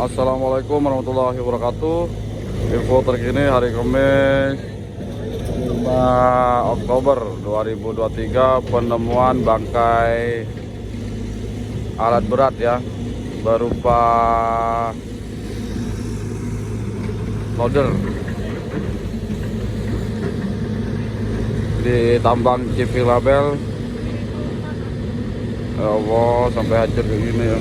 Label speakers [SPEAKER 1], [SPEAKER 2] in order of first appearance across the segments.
[SPEAKER 1] Assalamualaikum warahmatullahi wabarakatuh. Info terkini hari Kamis 5 Oktober 2023, penemuan bangkai alat berat ya, berupa loader di tambang CV Label. Ya Allah, sampai hancur kayak gini ya.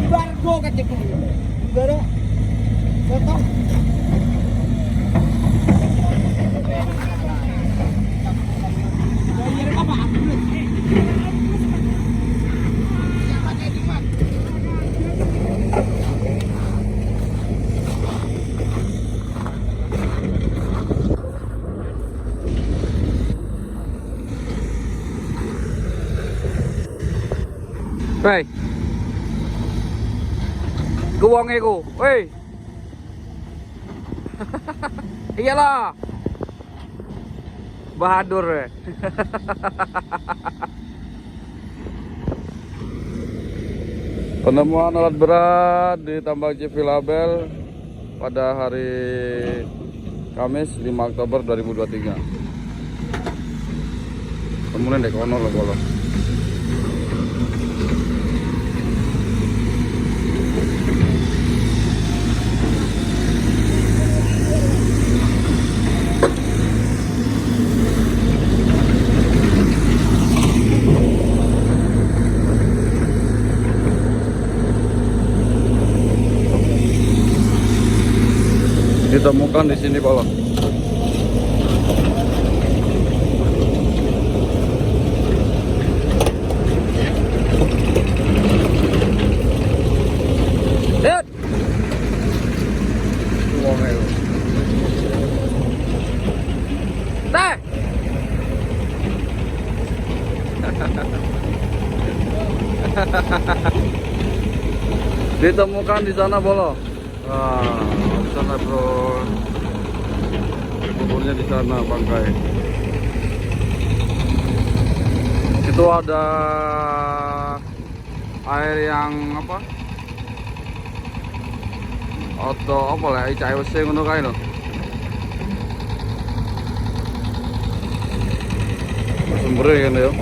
[SPEAKER 2] Bargo ka cek dulu. Baru potong. Bayar apa?
[SPEAKER 1] Hei, guwangnya ku, hei. Iyalah, Bahadur ya. Penemuan alat berat di tambang CV Label pada hari Kamis 5 Oktober 2023. Kemudian dek kono lah kalau. Ditemukan di sini kalau lihat uangnya itu teh ditemukan di sana bolo. Nah, di sana bro, kuburnya di sana bangkai. Itu ada air yang apa? Atau apa lah? ICWC ngono kae lho. Sumbernya kan ya.